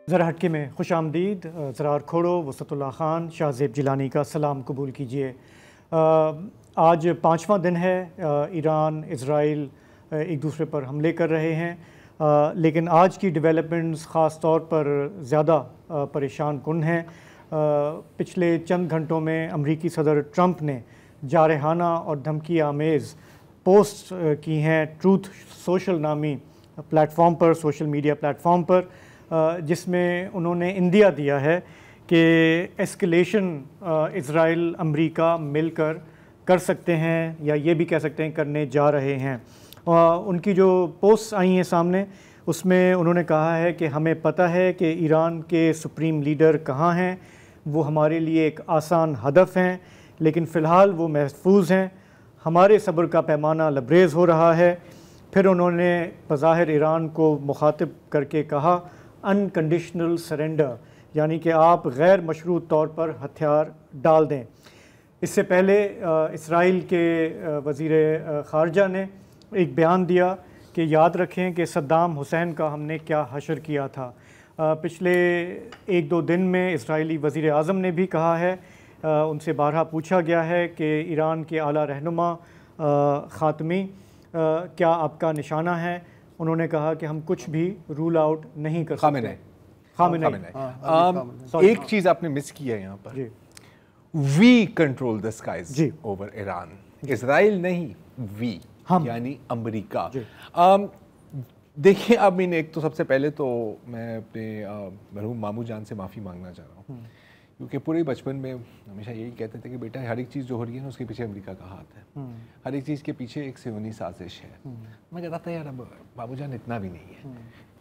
ذرا ہٹکے میں خوش آمدید. زرار کھوڑو، وسط اللہ خان، شاہ زیب جیلانی کا سلام قبول کیجیے. آج 5واں دن ہے ایران اسرائیل ایک دوسرے پر حملے کر رہے ہیں، لیکن آج کی ڈیولپمنٹس خاص طور پر زیادہ پریشان کن ہیں. پچھلے چند گھنٹوں میں امریکی صدر ٹرمپ نے جارحانہ اور دھمکی آمیز پوسٹ کی ہیں ٹروتھ سوشل نامی پلیٹ فارم پر، سوشل میڈیا پلیٹ فارم پر، جس میں انہوں نے اندیا دیا ہے کہ ایسکلیشن اسرائیل امریکہ مل کر سکتے ہیں، یا یہ بھی کہہ سکتے ہیں کرنے جا رہے ہیں. ان کی جو پوسٹ آئی ہیں سامنے، اس میں انہوں نے کہا ہے کہ ہمیں پتہ ہے کہ ایران کے سپریم لیڈر کہاں ہیں، وہ ہمارے لیے ایک آسان ہدف ہیں، لیکن فی الحال وہ محفوظ ہیں. ہمارے صبر کا پیمانہ لبریز ہو رہا ہے. پھر انہوں نے بظاہر ایران کو مخاطب کر کے کہا انکنڈیشنل سرنڈر، یعنی کہ آپ غیر مشروط طور پر ہتھیار ڈال دیں. اس سے پہلے اسرائیل کے وزیر خارجہ نے ایک بیان دیا کہ یاد رکھیں کہ صدام حسین کا ہم نے کیا حشر کیا تھا. پچھلے 1-2 دن میں اسرائیلی وزیر اعظم نے بھی کہا ہے، ان سے بارہا پوچھا گیا ہے کہ ایران کے اعلیٰ رہنما خاتمی کیا آپ کا نشانہ ہے. انہوں نے کہا کہ ہم کچھ بھی رول آؤٹ نہیں کر سکتے. خامنئی ایک چیز آپ نے مس کی ہے یہاں پر، we control the skies over Iran, Israel نہیں، وی یعنی امریکہ. دیکھیں اب ایک تو سب سے پہلے تو میں اپنے مرحوم ماموں جان سے معافی مانگنا چاہ رہا ہوں، کیونکہ پورے بچپن میں ہمیشہ یہی کہتے تھے کہ بیٹا ہر ایک چیز جو ہو رہی ہے نا اس کے پیچھے امریکہ کا ہاتھ ہے، ہر ایک چیز کے پیچھے ایک صہیونی سازش ہے. میں کہتا تھا یار اب بابو جان اتنا بھی نہیں ہے،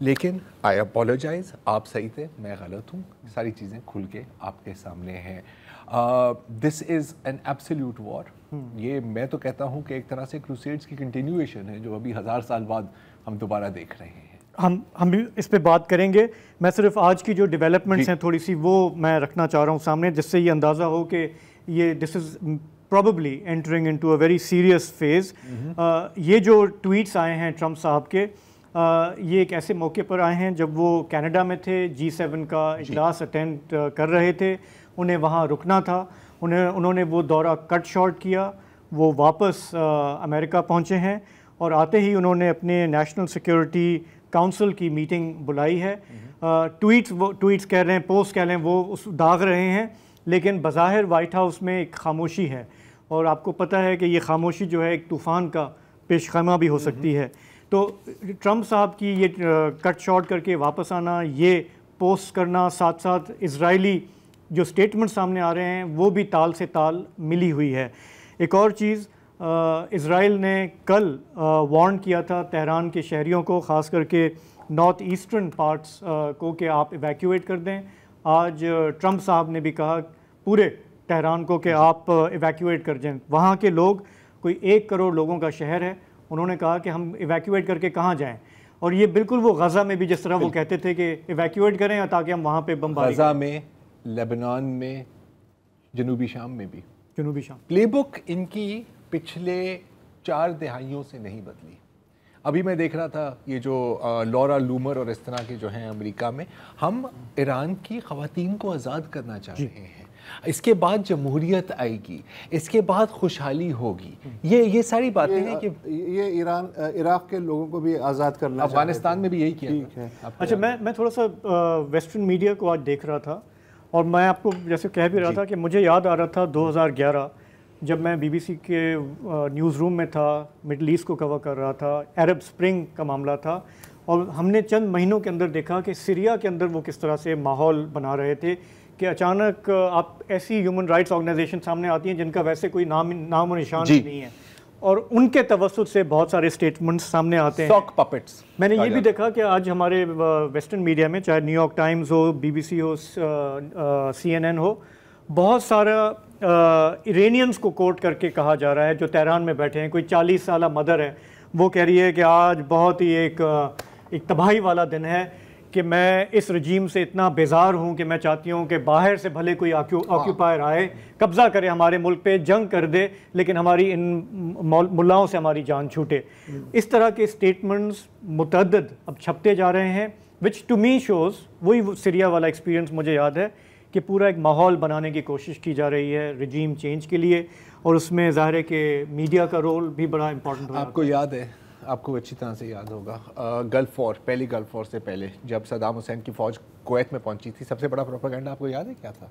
لیکن آئی اپولوجائز، آپ صحیح تھے، میں غلط ہوں. ساری چیزیں کھل کے آپ کے سامنے ہیں. دس از این ایبسلیوٹ وار. یہ میں تو کہتا ہوں کہ ایک طرح سے کروسیڈز کی کنٹینیویشن ہے جو ابھی 1000 سال بعد ہم دوبارہ دیکھ رہے ہیں. ہم بھی اس پہ بات کریں گے. میں صرف آج کی جو ڈیولپمنٹس ہیں تھوڑی سی وہ میں رکھنا چاہ رہا ہوں سامنے، جس سے یہ اندازہ ہو کہ یہ this is probably entering into a very serious phase. یہ جو ٹویٹس آئے ہیں ٹرمپ صاحب کے، یہ ایک ایسے موقع پر آئے ہیں جب وہ کینیڈا میں تھے، G7 کا اجلاس اٹینڈ کر رہے تھے. انہیں وہاں رکنا تھا، انہوں نے وہ دورہ کٹ شارٹ کیا. وہ واپس امریکہ پہنچے ہیں اور آتے ہی انہوں نے اپنے نیشنل سیکیورٹی کونسل کی میٹنگ بلائی ہے. ٹویٹس کہہ رہے ہیں، پوسٹ کہہ رہے ہیں، وہ اس داغ رہے ہیں، لیکن بظاہر وائٹ ہاؤس میں ایک خاموشی ہے. اور آپ کو پتہ ہے کہ یہ خاموشی جو ہے ایک طوفان کا پیش خیمہ بھی ہو سکتی ہے. تو ٹرمپ صاحب کی یہ کٹ شارٹ کر کے واپس آنا، یہ پوسٹ کرنا، ساتھ ساتھ اسرائیلی جو سٹیٹمنٹ سامنے آ رہے ہیں وہ بھی تال سے تال ملی ہوئی ہے. ایک اور چیز، اسرائیل نے کل وارن کیا تھا تہران کے شہریوں کو، خاص کر کے نارتھ ایسٹرن پارٹس کو، کہ آپ ایویکیویٹ کر دیں. آج ٹرمپ صاحب نے بھی کہا پورے تہران کو کہ آپ ایویکیویٹ کر دیں. وہاں کے لوگ کوئی 1 کروڑ لوگوں کا شہر ہے. انہوں نے کہا کہ ہم ایویکیویٹ کر کے کہاں جائیں. اور یہ بالکل وہ غزہ میں بھی جس طرح وہ کہتے تھے کہ ایویکیویٹ کریں تاکہ ہم وہاں پہ بمباری غزہ میں، لیبنان میں، جنوبی شام میں بھی. جنوبی شام پلے بک ان کی پچھلے 4 دہائیوں سے نہیں بدلی. ابھی میں دیکھ رہا تھا یہ جو لورا لومر اور اس طرح کے جو ہیں امریکہ میں، ہم ایران کی خواتین کو آزاد کرنا چاہ رہے ہیں، اس کے بعد جمہوریت آئے گی، اس کے بعد خوشحالی ہوگی. یہ ساری باتیں ہیں کہ یہ عراق کے لوگوں کو بھی آزاد کرنا، افغانستان میں بھی یہی کیا. اچھا، میں تھوڑا سا ویسٹرن میڈیا کو آج دیکھ رہا تھا، اور میں آپ کو جیسے کہہ بھی رہا تھا کہ مجھے یاد آ رہا تھا 2011 جب میں BBC کے نیوز روم میں تھا، مڈل ایسٹ کو کور کر رہا تھا، عرب سپرنگ کا معاملہ تھا، اور ہم نے چند مہینوں کے اندر دیکھا کہ سیریا کے اندر وہ کس طرح سے ماحول بنا رہے تھے کہ اچانک آپ ایسی ہیومن رائٹس آرگنائزیشن سامنے آتی ہیں جن کا ویسے کوئی نام و نشان نہیں ہے، اور ان کے توسط سے بہت سارے اسٹیٹمنٹس سامنے آتے ہیں. ساک پپٹس. میں نے یہ بھی دیکھا کہ آج ہمارے ویسٹرن میڈیا میں، چاہے نیو یارک ٹائمز ہو، BBC ہو، CNN ہو، بہت سارا ایرانینز کو کوٹ کر کے کہا جا رہا ہے جو تہران میں بیٹھے ہیں. کوئی 40 سالہ مدر ہے، وہ کہہ رہی ہے کہ آج بہت ہی ایک تباہی والا دن ہے، کہ میں اس رجیم سے اتنا بیزار ہوں کہ میں چاہتی ہوں کہ باہر سے بھلے کوئی آکیوپائر آئے، قبضہ کرے ہمارے ملک پہ، جنگ کر دے، لیکن ہماری ان ملاؤں سے ہماری جان چھوٹے. اس طرح کے سٹیٹمنٹس متعدد اب چھپتے جا رہے ہیں. which to me shows وہی سیریا والا ایکسپیرینس مجھے یاد ہے کہ پورا ایک ماحول بنانے کی کوشش کی جا رہی ہے رجیم چینج کے لیے, اور اس میں ظاہر ہے کہ میڈیا کا رول بھی بڑا امپورٹنٹ ہے. آپ کو یاد ہے, آپ کو اچھی طرح سے یاد ہوگا, گلف وار, پہلی گلف وار سے پہلے جب صدام حسین کی فوج کویت میں پہنچی تھی, سب سے بڑا پروپیگنڈا آپ کو یاد ہے کیا تھا؟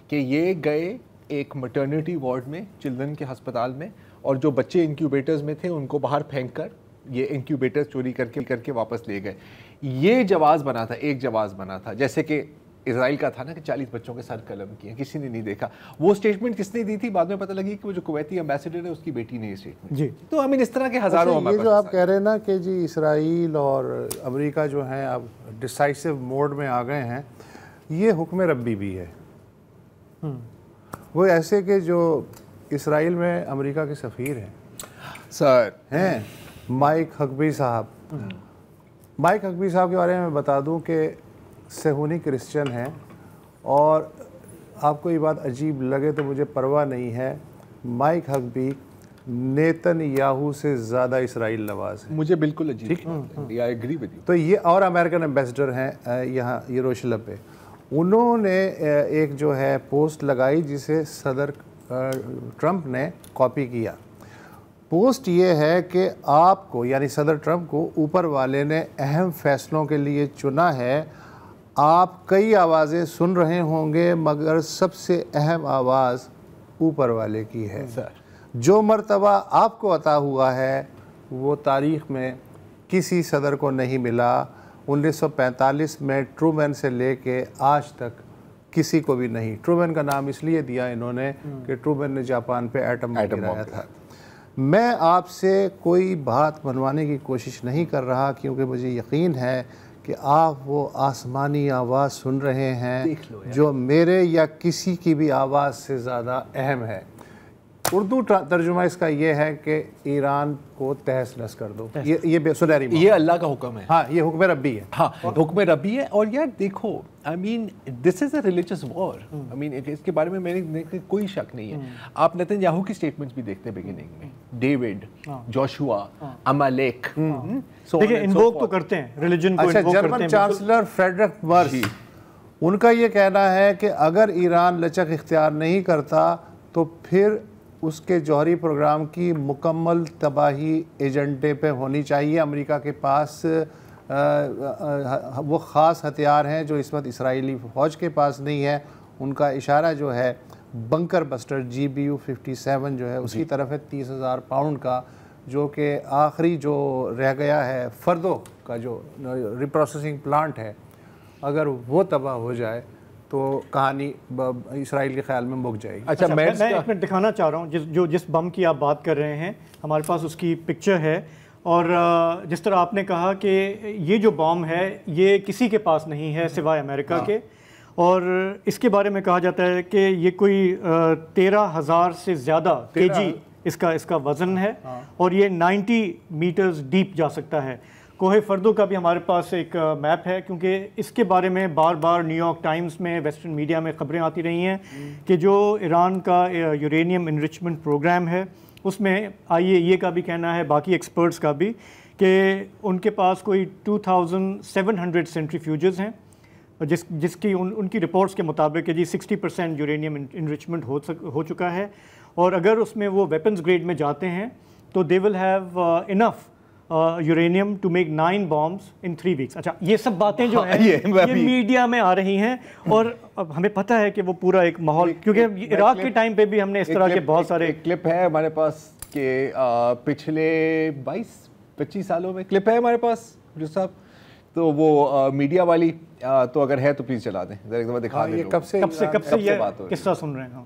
کہ یہ گئے ایک مٹرنیٹی وارڈ میں, چلڈرن کے ہسپتال میں, اور جو بچے انکیوبیٹرز میں تھے ان کو باہر پھینک کر یہ انکیوبیٹر چوری کر کے واپس لے گئے. یہ جواز بنا تھا, ایک جواز بنا تھا, جیسے کہ اسرائیل کا تھا نا کہ 40 بچوں کے سر قلم کیے, کسی نے نہیں دیکھا. وہ اسٹیٹمنٹ کس نے دی تھی؟ بعد میں پتہ لگی کہ وہ جو کویتی ایمبیسڈر ہے اس کی بیٹی نے یہ اسٹیٹمنٹ. جی, تو I mean اس طرح کے ہزاروں. یہ جو آپ کہہ رہے ہیں نا کہ جی اسرائیل اور امریکہ جو ہیں اب ڈیسائسو موڈ میں آ گئے ہیں, یہ حکم ربی بھی ہے. وہ ایسے کہ جو اسرائیل میں امریکہ کے سفیر ہیں سر ہیں مائک ہگبی صاحب. مائک ہگبی صاحب کے بارے میں بتا دوں کہ صہیونی کرسچن ہیں, اور آپ کو یہ بات عجیب لگے تو مجھے پرواہ نہیں ہے, مائک ہگبی نیتن یاہو سے زیادہ اسرائیل نواز ہے. مجھے بالکل عجیب, I agree with you. تو یہ اور امریکن ایمبیسڈر ہیں یہاں یروشلم پہ. انہوں نے ایک جو ہے پوسٹ لگائی جسے صدر ٹرمپ نے کاپی کیا. پوسٹ یہ ہے کہ آپ کو یعنی صدر ٹرمپ کو اوپر والے نے اہم فیصلوں کے لیے چنا ہے. آپ کئی آوازیں سن رہے ہوں گے مگر سب سے اہم آواز اوپر والے کی ہے. جو مرتبہ آپ کو عطا ہوا ہے وہ تاریخ میں کسی صدر کو نہیں ملا. 1945 میں ٹرومین سے لے کے آج تک کسی کو بھی نہیں. ٹرومین کا نام اس لیے دیا انہوں نے کہ ٹرومین نے جاپان پہ ایٹم گرایا تھا. میں آپ سے کوئی بات منوانے کی کوشش نہیں کر رہا کیونکہ مجھے یقین ہے کہ آپ وہ آسمانی آواز سن رہے ہیں جو میرے یا کسی کی بھی آواز سے زیادہ اہم ہے. اردو ترجمہ اس کا یہ ہے کہ ایران کو تہس نس کر دو. یہ بے سنہری یہ اللہ کا حکم ہے. ہاں, یہ حکم ربی ہے. ہاں, حکم ربی ہے. اور یار دیکھو, آئی مین دس از اے ریلیجس وار. آئی مین اس کے بارے میں میرے کوئی شک نہیں ہے. آپ نیتن یاہو کی اسٹیٹمنٹس بھی دیکھتے ہیں بگننگ میں, ڈیوڈ, جوشوا, امالیک. دیکھیں انووک تو کرتے ہیں ریلیجن کو. اچھا, جرمن چانسلر فریڈرک مرز, ان کا یہ کہنا ہے کہ اگر ایران لچک اختیار نہیں کرتا تو پھر اس کے جوہری پروگرام کی مکمل تباہی ایجنڈے پہ ہونی چاہیے. امریکہ کے پاس وہ خاص ہتھیار ہیں جو اس وقت اسرائیلی فوج کے پاس نہیں ہے. ان کا اشارہ جو ہے بنکر بسٹر GBU-57 جو ہے اس کی طرف ہے, 30,000 پاؤنڈ کا, جو کہ آخری جو رہ گیا ہے فردو کا جو ریپروسیسنگ پلانٹ ہے, اگر وہ تباہ ہو جائے تو کہانی اسرائیل کے خیال میں مک جائے گی. اچھا, میں ایک منٹ دکھانا چاہ رہا ہوں جس بم کی آپ بات کر رہے ہیں, ہمارے پاس اس کی پکچر ہے. اور جس طرح آپ نے کہا کہ یہ جو بم ہے یہ کسی کے پاس نہیں ہے سوائے امریکہ کے, اور اس کے بارے میں کہا جاتا ہے کہ یہ کوئی 13,000 سے زیادہ kg اس کا وزن ہے, اور یہ 90 میٹرز ڈیپ جا سکتا ہے. کوہ فردو کا بھی ہمارے پاس ایک میپ ہے, کیونکہ اس کے بارے میں بار بار نیو یارک ٹائمز میں, ویسٹرن میڈیا میں خبریں آتی رہی ہیں کہ جو ایران کا یورینیم انرچمنٹ پروگرام ہے اس میں IAEA کا بھی کہنا ہے, باقی ایکسپرٹس کا بھی, کہ ان کے پاس کوئی 2700 سینٹریفیوجز ہیں, جس کی ان کی رپورٹس کے مطابق کہ جی 60% یورینیم انرچمنٹ ہو چکا ہے, اور اگر اس میں وہ ویپنز گریڈ میں جاتے ہیں تو they will have enough uranium to make 9 bombs in 3 weeks. اچھا, یہ سب باتیں جو ہیں یہ میڈیا میں آ رہی ہیں, اور اب ہمیں پتہ ہے کہ وہ پورا ایک ماحول, کیونکہ عراق کے ٹائم پہ بھی ہم نے اس طرح کے بہت سارے کلپ ہے ہمارے پاس کہ پچھلے 22-25 سالوں میں کلپ ہے ہمارے پاس جو صاحب, تو وہ میڈیا والی, تو اگر ہے تو پلیز چلا دیں ذرا ایک دفعہ دکھا دیں. کب سے یہ قصہ سن رہے ہیں.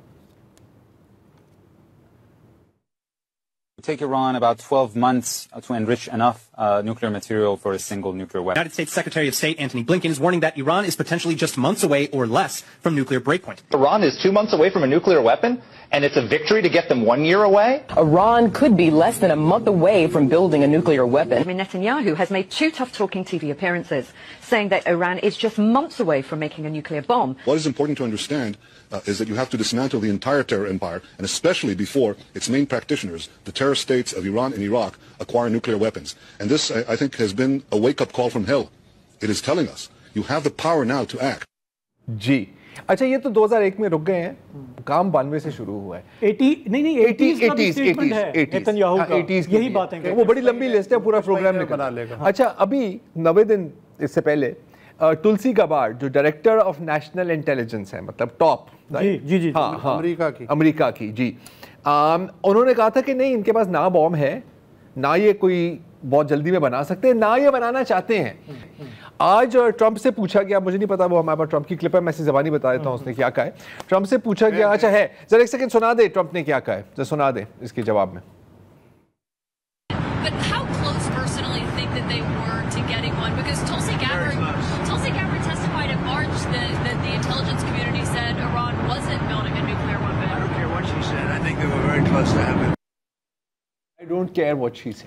It would take Iran about 12 months to enrich enough nuclear material for a single nuclear weapon. United States Secretary of State Anthony Blinken is warning that Iran is potentially just months away or less from nuclear breakpoint. Iran is 2 months away from a nuclear weapon, and it's a victory to get them 1 year away? Iran could be less than a month away from building a nuclear weapon. Netanyahu has made 2 tough talking TV appearances, saying that Iran is just months away from making a nuclear bomb. What is important to understand is that you have to dismantle the entire terror empire, and especially before its main practitioners, the terrorist states of Iran and Iraq, acquire nuclear weapons. And this, I think, has been a wake-up call from hell It is telling us you have the power now to act. جی اچھا یہ تو 2001 میں رک گئے ہیں, کام 92 سے شروع ہوا ہے. 80s یہی باتیں, وہ بڑی لمبی لسٹ ہے, پورا پروگرام بنا لے گا. اچھا ابھی 90 دن اس سے پہلے تلسی گبارڈ جو ڈائریکٹر آف نیشنل انٹیلیجنس ہے, مطلب ٹاپ امریکہ کی, جی انہوں نے کہا تھا کہ نہیں ان کے پاس نہ بوم ہے, نہ یہ کوئی بہت جلدی میں بنا سکتے ہیں, نہ یہ بنانا چاہتے ہیں. آج ٹرمپ سے پوچھا گیا, مجھے نہیں پتا وہ ہمارے پاس ٹرمپ کی کلپ ہے, میں زبانی بتا دیتا ہوں اس نے کیا کہا ہے. ٹرمپ سے پوچھا گیا, اچھا ہے ذرا ایک سیکنڈ سنا دے ٹرمپ نے کیا کہا ہے, ذرا سنا دے اس کے جواب میں.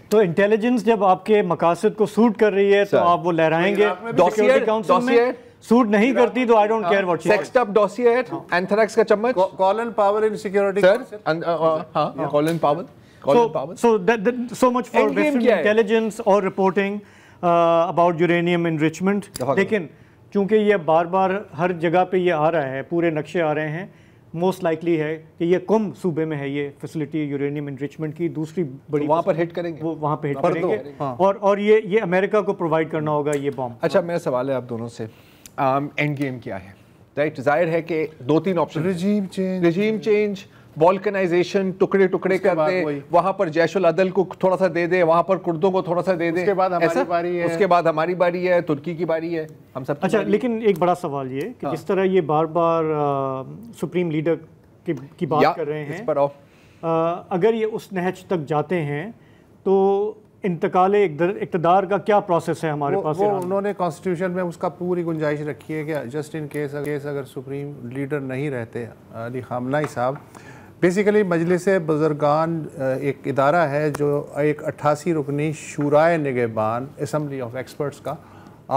تو انٹیلیجنس جب آپ کے مقاصد کو سوٹ کر رہی ہے تو آپ وہ لہرائیں گے, سیکورٹی کاؤنسل میں سوٹ نہیں کرتی تو I don't care what she said. سیکسٹ up dossier, اینتھریکس کا چمچ, کولن پاول ان سیکورٹی ہاں colon Powell. So much for Western intelligence or reporting about uranium enrichment. لیکن چونکہ یہ بار بار ہر جگہ پہ یہ آ رہا ہے, پورے نقشے آ رہے ہیں, موسٹ لائکلی ہے کہ یہ کم صوبے میں ہے یہ فیسلٹی یورینیم انریچمنٹ کی, دوسری بڑی وہاں پر ہٹ کریں گے, وہ وہاں پہ ہٹ کریں گے, اور یہ امریکہ کو پرووائڈ کرنا ہوگا یہ بام. اچھا میرا سوال ہے آپ دونوں سے, اینڈ گیم کیا ہے؟ رائٹ, ظاہر ہے کہ 2-3 آپشن, رجیم چینج, بالکنائزیشن, ٹکڑے ٹکڑے کر دے, وہاں پر جیش العدل کو تھوڑا سا دے دے, وہاں پر کردوں کو تھوڑا سا دے دے, اس کے بعد ہماری باری ہے, ترکی کی باری ہے, ہم سب. اچھا لیکن ایک بڑا سوال یہ کہ جس طرح یہ بار بار سپریم لیڈر کی بات کر رہے ہیں, اگر یہ اس نہج تک جاتے ہیں تو انتقال اقتدار کا کیا پروسیس ہے ہمارے پاس؟ وہ انہوں نے کانسٹیٹیوشن میں اس کا پوری گنجائش رکھی ہے کہ جسٹ ان کیس اگر سپریم لیڈر نہیں رہتے علی خامنہئی صاحب, بیسیکلی مجلس بزرگان ایک ادارہ ہے جو ایک 88 رکنی شورائے نگہبان اسمبلی آف ایکسپرٹس کا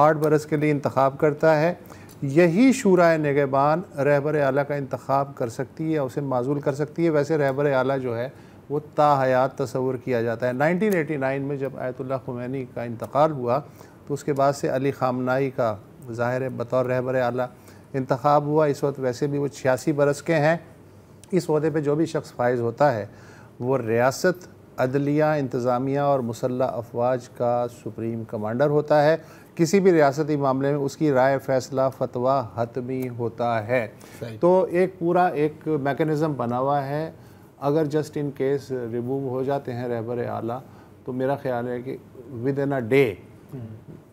8 برس کے لیے انتخاب کرتا ہے. یہی شورائے نگہبان رہبر اعلیٰ کا انتخاب کر سکتی ہے, اسے معزول کر سکتی ہے. ویسے رہبر اعلیٰ جو ہے وہ تا حیات تصور کیا جاتا ہے. 1989 میں جب آیت اللہ خمینی کا انتقال ہوا تو اس کے بعد سے علی خامنہئی کا ظاہر بطور رہبر اعلیٰ انتخاب ہوا. اس وقت ویسے بھی وہ 86 برس کے ہیں. اس عہدے پہ جو بھی شخص فائز ہوتا ہے وہ ریاست, عدلیہ, انتظامیہ اور مسلح افواج کا سپریم کمانڈر ہوتا ہے. کسی بھی ریاستی معاملے میں اس کی رائے, فیصلہ, فتویٰ حتمی ہوتا ہے. تو ایک پورا ایک میکنزم بنا ہوا ہے. اگر جسٹ ان کیس ریموو ہو جاتے ہیں رہبر اعلیٰ تو میرا خیال ہے کہ ود ان اے ڈے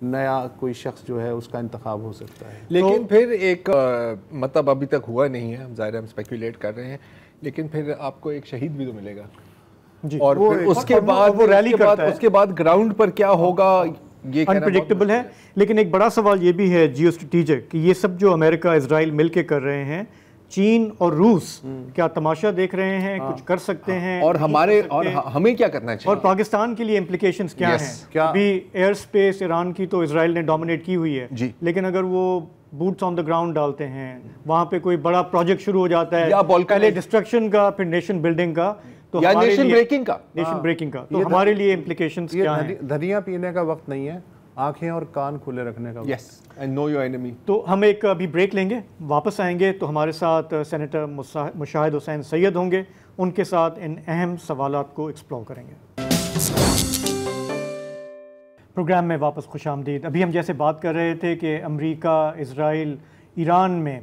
نیا کوئی شخص جو ہے اس کا انتخاب ہو سکتا ہے. لیکن پھر ایک مطلب ابھی تک ہوا نہیں ہے, ظاہر ہم اسپیکولیٹ کر رہے ہیں, لیکن پھر آپ کو ایک شہید بھی تو ملے گا, اور اس کے بعد وہ ریلی کرتا ہے, اس کے بعد گراؤنڈ پر کیا ہوگا یہ انپریڈکٹیبل ہے. لیکن ایک بڑا سوال یہ بھی ہے جیو اسٹریٹجک کہ یہ سب جو امریکہ اسرائیل مل کے کر رہے ہیں, چین اور روس کیا تماشا دیکھ رہے ہیں, کچھ کر سکتے ہیں, اور ہمارے اور ہمیں کیا کرنا چاہیے, اور پاکستان کے لیے امپلیکیشنز کیا ہیں؟ ابھی ایئر سپیس ایران کی تو اسرائیل نے ڈومینیٹ کی ہوئی ہے, لیکن اگر وہ بوٹس آن دا گراؤنڈ ڈالتے ہیں, وہاں پہ کوئی بڑا پروجیکٹ شروع ہو جاتا ہے, پہلے ڈسٹرکشن کا پھر نیشن بلڈنگ کا, تو نیشن بریکنگ کا, تو ہمارے لیے امپلیکیشنز کیا ہیں؟ دھنیا پینے کا وقت نہیں ہے, آنکھیں اور کان کھلے رکھنے کا. Yes and know your enemy. تو ہم ایک ابھی بریک لیں گے, واپس آئیں گے تو ہمارے ساتھ سینیٹر مشاہد حسین سید ہوں گے, ان کے ساتھ ان اہم سوالات کو ایکسپلور کریں گے. پروگرام میں واپس خوش آمدید. ابھی ہم جیسے بات کر رہے تھے کہ امریکہ, اسرائیل, ایران میں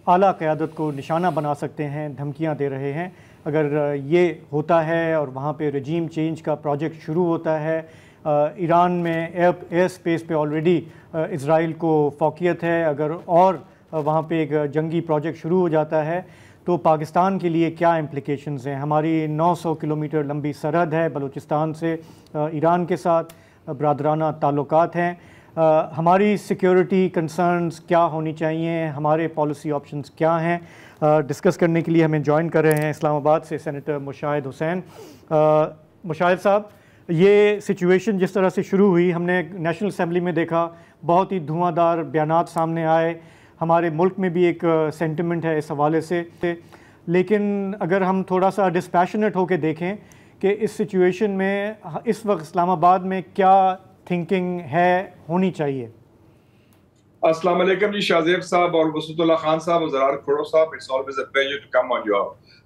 اعلیٰ قیادت کو نشانہ بنا سکتے ہیں, دھمکیاں دے رہے ہیں. اگر یہ ہوتا ہے اور وہاں پہ رجیم چینج کا پروجیکٹ شروع ہوتا ہے, ایران میں ایئر سپیس پہ آلریڈی اسرائیل کو فوقیت ہے, اگر اور وہاں پہ ایک جنگی پروجیکٹ شروع ہو جاتا ہے تو پاکستان کے لیے کیا امپلیکیشنز ہیں؟ ہماری 900 کلومیٹر لمبی سرحد ہے بلوچستان سے ایران کے ساتھ, برادرانہ تعلقات ہیں. ہماری سیکیورٹی کنسرنز کیا ہونی چاہیے, ہمارے پالیسی آپشنز کیا ہیں؟ ڈسکس کرنے کے لیے ہمیں جوائن کر رہے ہیں اسلام آباد سے سینیٹر مشاہد حسین. مشاہد صاحب, یہ سچویشن جس طرح سے شروع ہوئی, ہم نے نیشنل اسمبلی میں دیکھا بہت ہی دھواں دار بیانات سامنے آئے, ہمارے ملک میں بھی ایک سینٹیمنٹ ہے اس حوالے سے, لیکن اگر ہم تھوڑا سا ڈسپیشنیٹ ہو کے دیکھیں کہ اس سچویشن میں اس وقت اسلام آباد میں کیا تھنکنگ ہے, ہونی چاہیے؟ السلام علیکم جی شاہزیب صاحب اور وسط اللہ خان صاحب اور زرار کھوڑو صاحب. It's always a pleasure to come on your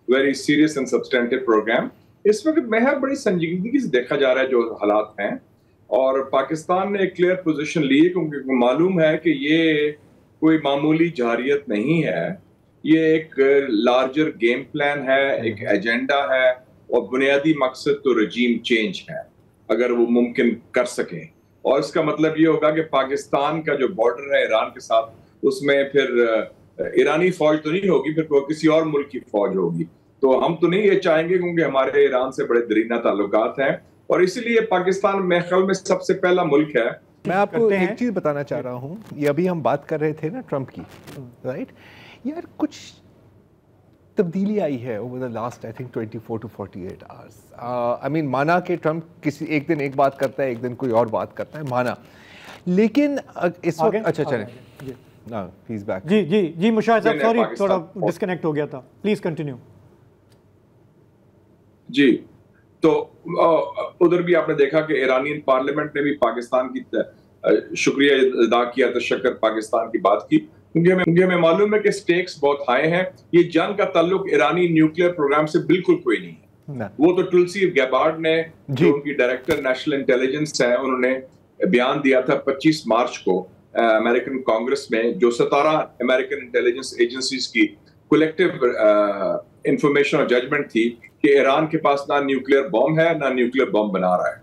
very serious and substantive program. اس وقت محض بڑی سنجیدگی سے دیکھا جا رہا ہے جو حالات ہیں اور پاکستان نے ایک کلیئر پوزیشن لی ہے کیونکہ معلوم ہے کہ یہ کوئی معمولی جارحیت نہیں ہے. یہ ایک لارجر گیم پلان ہے, ایک ایجنڈا ہے اور بنیادی مقصد تو رجیم چینج ہے اگر وہ ممکن کر سکیں. اور اس کا مطلب یہ ہوگا کہ پاکستان کا جو بارڈر ہے ایران کے ساتھ اس میں پھر ایرانی فوج تو نہیں ہوگی, پھر کسی اور ملک کی فوج ہوگی. تو ہم تو نہیں یہ چاہیں گے کیونکہ ہمارے ایران سے بڑے درینہ تعلقات ہیں اور اسی لیے پاکستان میرے خیال میں سب سے پہلا ملک ہے. میں آپ کو ایک چیز بتانا چاہ رہا ہوں, یہ ابھی ہم بات کر رہے تھے نا ٹرمپ کی, رائٹ, یار کچھ تبدیلی آئی ہے over the last I think 24 to 48 hours. I mean مانا کہ ٹرمپ کسی ایک دن ایک بات کرتا ہے, ایک دن کوئی اور بات کرتا ہے, مانا, لیکن اس وقت اچھا چلیں پلیز بیک. جی مشاہد صاحب سوری تھوڑا ڈسکنیکٹ ہو گیا تھا, پلیز کنٹینیو. جی تو ادھر بھی آپ نے دیکھا کہ ایرانین پارلیمنٹ نے بھی پاکستان کی شکریہ ادا کیا, تشکر پاکستان کی بات کی کیونکہ ہمیں معلوم ہے کہ سٹیکس بہت ہائی ہیں. یہ جنگ کا تعلق ایرانی نیوکلیئر پروگرام سے بالکل کوئی نہیں ہے. وہ تو ٹولسی گیبارڈ نے جو ان کی ڈائریکٹر نیشنل انٹیلیجنس ہیں انہوں نے بیان دیا تھا 25 مارچ کو امریکن کانگریس میں, جو 17 امریکن انٹیلیجنس ایجنسیز کی کولیکٹیو انفارمیشن اور ججمنٹ تھی کہ ایران کے پاس نہ نیوکلیئر بم ہے نہ نیوکلیئر بم بنا رہا ہے.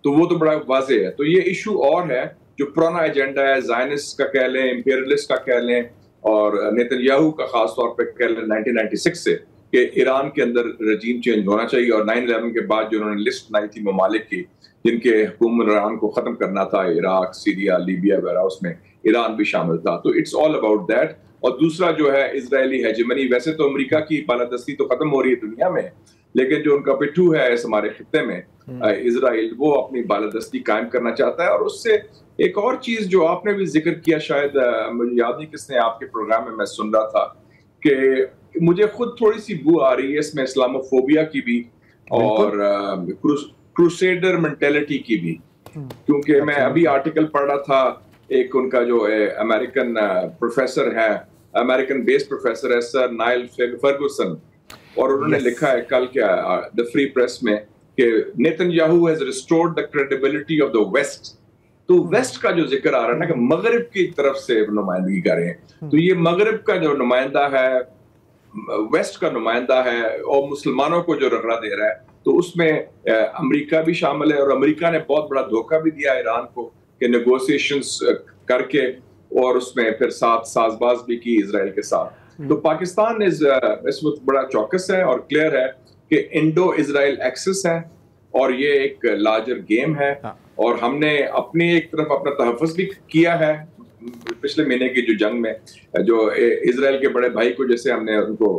تو وہ تو بڑا واضح ہے. تو یہ ایشو اور ہے جو پرانا ایجنڈا ہے, زائنسٹ کا کہہ لیں, امپیریلسٹ کا کہہ لیں اور نیتن یاہو کا خاص طور پہ کہہ لیں 1996 سے کہ ایران کے اندر رجیم چینج ہونا چاہیے. اور 9/11 کے بعد جو انہوں نے لسٹ بنائی تھی ممالک کی جن کے حکمران کو ختم کرنا تھا, عراق, سیریا, لیبیا وغیرہ, اس میں ایران بھی شامل تھا. تو اٹس آل اباؤٹ دیٹ. اور دوسرا جو ہے اسرائیلی ہیجمنی, ویسے تو امریکہ کی بالادستی تو ختم ہو رہی ہے دنیا میں, لیکن جو ان کا پٹھو ہے اس ہمارے خطے میں اسرائیل, وہ اپنی بالادستی قائم کرنا چاہتا ہے. اور اس سے ایک اور چیز جو آپ نے بھی ذکر کیا, شاید مجھے یاد نہیں کس نے آپ کے پروگرام میں سن رہا تھا, کہ مجھے خود تھوڑی سی بو آ رہی ہے اس میں اسلاموفوبیا کی بھی اور کروسیڈر مینٹیلٹی کی بھی, کیونکہ میں ابھی آرٹیکل پڑھ رہا تھا ایک ان کا جو امریکن پروفیسر ہے, امریکن بیس پروفیسر ہے, سر نائل فرگوسن, اور انہوں نے لکھا ہے کل کیا دا فری پریس میں کہ Netanyahu has restored the credibility of the west. تو ویسٹ کا جو ذکر آ رہا ہے نا کہ مغرب کی طرف سے نمائندگی کر رہے ہیں, تو یہ مغرب کا جو نمائندہ ہے, ویسٹ کا نمائندہ ہے اور مسلمانوں کو جو رگڑا دے رہا ہے, تو اس میں امریکہ بھی شامل ہے. اور امریکہ نے بہت بڑا دھوکہ بھی دیا ایران کو کہ نیگوسیشنز کر کے اور اس میں پھر ساتھ ساز باز بھی کی اسرائیل کے ساتھ. تو پاکستان اس وقت بڑا چوکس ہے اور کلیئر ہے کہ انڈو اسرائیل ایکسس ہے اور یہ ایک لارجر گیم ہے. اور ہم نے اپنی ایک طرف اپنا تحفظ بھی کیا ہے پچھلے مہینے کی جو جنگ میں, جو اسرائیل کے بڑے بھائی کو جیسے ہم نے ان کو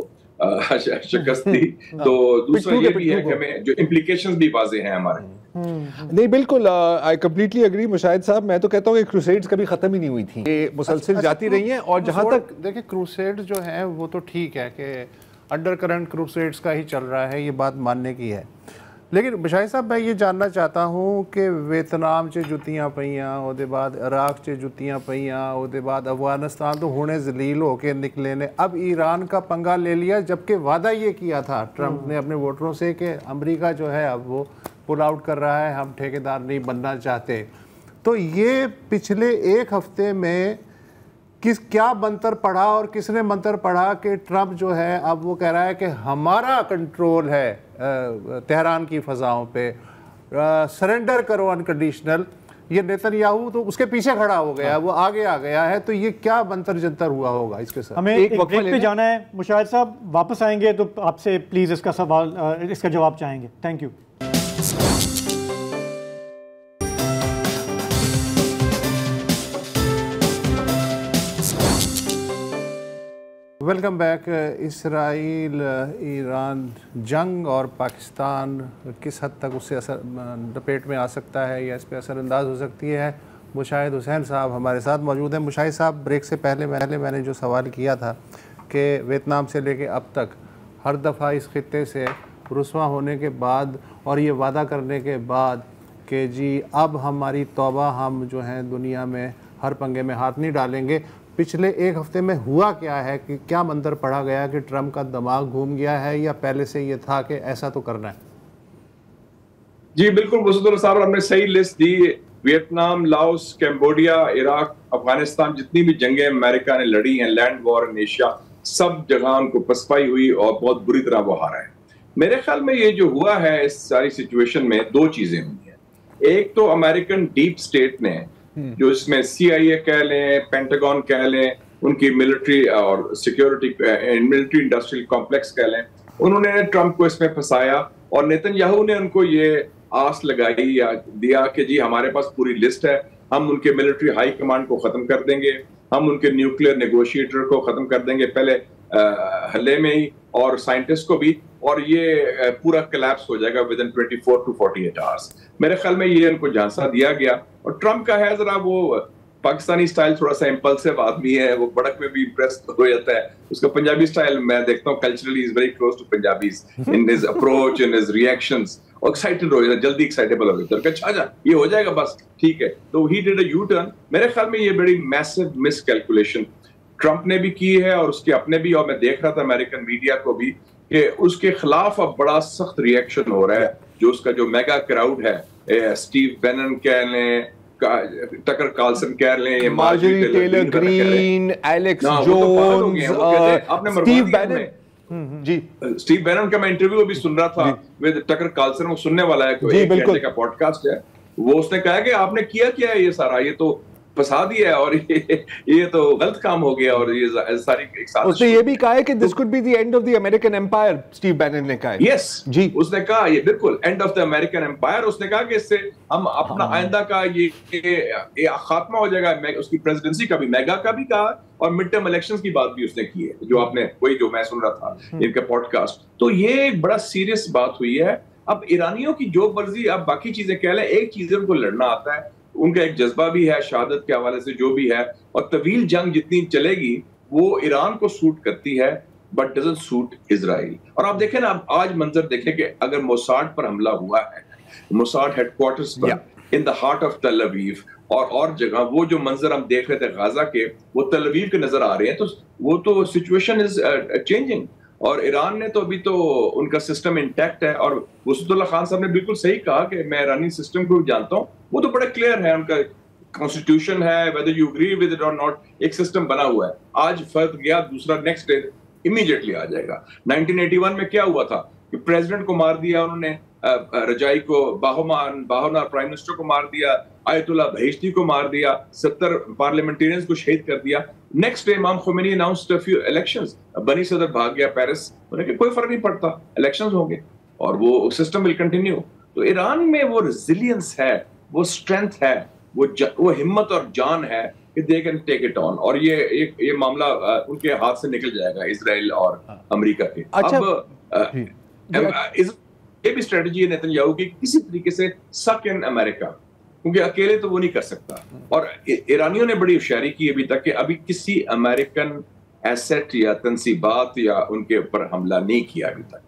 شکست دی. تو دوسرا یہ بھی ہے کہ ہمیں جو امپلیکیشنز بھی واضح ہیں ہمارے. نہیں بالکل, آئی کمپلیٹلی اگری مشاہد صاحب. میں تو کہتا ہوں کہ کروسیڈز کبھی ختم ہی نہیں ہوئی تھیں, یہ مسلسل جاتی رہی ہیں. اور جہاں تک دیکھیں کروسیڈ جو ہیں وہ تو ٹھیک ہے کہ انڈر کرنٹ کروسیڈز کا ہی چل رہا ہے, یہ بات ماننے کی ہے. لیکن مشاہد صاحب میں یہ جاننا چاہتا ہوں کہ ویتنام سے جتیاں پئیاں, وہ دے بعد عراق سے جتیاں پئیاں, وہ دے بعد افغانستان تو ہونے ذلیل ہو کے نکلے نے, اب ایران کا پنگا لے لیا, جبکہ وعدہ یہ کیا تھا ٹرمپ نے اپنے ووٹروں سے کہ امریکہ جو ہے اب وہ پل آؤٹ کر رہا ہے, ہم ٹھیکیدار نہیں بننا چاہتے. تو یہ پچھلے ایک ہفتے میں کیا منتر پڑھا اور کس نے منتر پڑھا کہ ٹرمپ جو ہے اب وہ کہہ رہا ہے کہ ہمارا کنٹرول ہے تہران کی فضاؤں پہ, سرنڈر کرو انکنڈیشنل. یہ نیتن یاہو تو اس کے پیچھے کھڑا ہو گیا, وہ آگے آ گیا ہے. تو یہ کیا منتر جنتر ہوا ہوگا اس کے ساتھ؟ ہمیں ایک بریک پہ جانا ہے. مشاہد صاحب واپس آئیں گے تو آپ سے پلیز اس کا سوال, اس کا جواب چاہیں گے. Thank you. Welcome back. Israel Iran جنگ اور پاکستان کس حد تک اس سے اثر لپیٹ میں آ سکتا ہے یا اس پہ اثر انداز ہو سکتی ہے, مشاہد حسین صاحب ہمارے ساتھ موجود ہیں. مشاہد صاحب بریک سے پہلے میں نے جو سوال کیا تھا کہ ویتنام سے لے کے اب تک ہر دفعہ اس خطے سے رسوا ہونے کے بعد اور یہ وعدہ کرنے کے بعد کہ جی اب ہماری توبہ, ہم جو ہیں دنیا میں ہر پنگے میں ہاتھ نہیں ڈالیں گے. پچھلے ایک ہفتے میں ہوا کیا ہے کہ کیا منظر پڑا گیا کہ ٹرمپ کا دماغ گھوم گیا ہے یا پہلے سے یہ تھا کہ ایسا تو کرنا ہے؟ جی بالکل وسط اللہ صاحب، ہم نے صحیح لسٹ دی. Vietnam, Laos, Cambodia, Iraq, Afghanistan, جتنی بھی جنگیں امریکہ نے لڑی ہیں، لینڈ وار ان ایشیا، سب جگہ ان کو پسپائی ہوئی اور بہت بری طرح وہ ہارا ہے. میرے خیال میں یہ جو ہوا ہے اس ساری سچویشن میں دو چیزیں ہوئی ہیں. ایک تو امریکن ڈیپ سٹیٹ نے، جو اس میں سی آئی اے کہہ لیں، پینٹاگون کہہ لیں، ان کی ملٹری اور سیکیورٹی ملٹری انڈسٹریل کمپلیکس کہہ لیں، انہوں نے ٹرمپ کو اس میں پھنسایا اور نیتن یاہو نے ان کو یہ آس لگائی یا دیا کہ جی ہمارے پاس پوری لسٹ ہے، ہم ان کے ملٹری ہائی کمانڈ کو ختم کر دیں گے، ہم ان کے نیوکلیئر نیگوشیٹر کو ختم کر دیں گے پہلے حلے میں ہی، اور سائنٹسٹ کو بھی، اور یہ پورا کلیپس ہو جائے گا ودن 24 to 48 hours. میرے خیال میں یہ ان کو جھانسا دیا گیا. اور ٹرمپ کا ہے ذرا وہ پاکستانی سٹائل تھوڑا سا امپلسیو آدمی ہے، وہ بڑک میں بھی امپریس ہو جاتا ہے. اس کا پنجابی سٹائل میں دیکھتا ہوں culturally is very close to Punjabis in his approach in his reactions. Excited ہو جاتا ہے، جلدی ایکسائٹیبل ہو جاتا ہے کہ اچھا جا یہ ہو جائے گا بس ٹھیک ہے. تو he did a you turn. میرے خیال میں یہ بڑی میسو مس کیلکولیشن ٹرمپ نے بھی کی ہے اور اس کے اپنے بھی، اور میں دیکھ رہا تھا امریکن میڈیا کو بھی کہ اس کے خلاف اب بڑا سخت ریئیکشن ہو رہا ہے. جو اس کا جو میگا کراؤڈ ہے، اسٹیو بینن کہہ لیں، ٹکر کارلسن کہہ لیں، Marjorie Taylor Greene, Alex Jones, Steve Bannon. جی اسٹیو بینن کا میں انٹرویو بھی سن رہا تھا ود ٹکر کارلسن، وہ سننے والا ہے، ایک گھنٹے کا پوڈ کاسٹ ہے. وہ اس نے کہا کہ آپ نے کیا کیا ہے یہ سارا، یہ تو پھنسا دیا ہے اور یہ تو غلط کام ہو گیا. اور یہ ساری ایک ساتھ اس نے یہ بھی کہا ہے کہ دس could be the end of the American empire. Steve Benin نے کہا ہے. یس جی، اس نے کہا یہ بالکل end of the American empire. اس نے کہا کہ اس سے ہم اپنا آئندہ کا یہ خاتمہ ہو جائے گا. اس کی پریزیڈنسی کا بھی، میگا کا بھی کہا، اور مڈ ٹرم الیکشنز کی بات بھی اس نے کی ہے، جو آپ نے وہی جو میں سن رہا تھا ان کا پوڈ کاسٹ. تو یہ ایک بڑا سیریس بات ہوئی ہے. اب ایرانیوں کی جو مرضی، اب باقی چیزیں کہہ لیں، ایک چیز ان کو لڑنا آتا ہے، ان کا ایک جذبہ بھی ہے شہادت کے حوالے سے جو بھی ہے. اور طویل جنگ جتنی چلے گی وہ ایران کو سوٹ کرتی ہے بٹ ڈزنٹ سوٹ اسرائیل. اور آپ دیکھیں نا، اب آج منظر دیکھیں کہ اگر موساد پر حملہ ہوا ہے، موساد ہیڈ کوارٹرز پر in the heart of Tel Aviv اور جگہ، وہ جو منظر ہم دیکھ رہے تھے غازہ کے، وہ تل اویو کے نظر آ رہے ہیں. تو وہ تو سچویشن از چینجنگ. اور ایران نے تو ابھی تو ان کا سسٹم انٹیکٹ ہے. اور وسط اللہ خان صاحب نے بالکل صحیح کہا کہ میں ایرانی سسٹم کو بھی جانتا ہوں، وہ تو بڑا کلیئر ہے، ان کا کانسٹیٹیوشن ہے، whether you agree with it or not، ایک سسٹم بنا ہوا ہے. آج فرد گیا، دوسرا نیکسٹ ڈے امیڈیٹلی آ جائے گا. 1981 میں کیا ہوا تھا کہ پریزیڈنٹ کو مار دیا انہوں نے، رجائی کو، باہونا پرائم منسٹر کو مار دیا، آیت اللہ بہشتی کو مار دیا، 70 پارلیمنٹیرینز کو شہید کر دیا. نیکسٹ ڈے امام Khomeini announced a few elections، بنی صدر بھاگ گیا پیرس، انہوں نے کوئی فرق نہیں پڑتا، الیکشنز ہوں گے اور وہ سسٹم ول کنٹینیو. تو ایران میں وہ ریزیلینس ہے، وہ اسٹرینتھ ہے، وہ ہمت اور جان ہے کہ they can take it on. اور یہ معاملہ ان کے ہاتھ سے نکل جائے گا اسرائیل اور امریکہ کے. اب یہ بھی اسٹریٹجی ہے نیتن یاہو کی، کسی طریقے سے سک ان امریکہ، کیونکہ اکیلے تو وہ نہیں کر سکتا. اور ایرانیوں نے بڑی ہوشیاری کی ابھی تک کہ ابھی کسی امریکن ایسٹ یا تنصیبات یا ان کے اوپر حملہ نہیں کیا ابھی تک.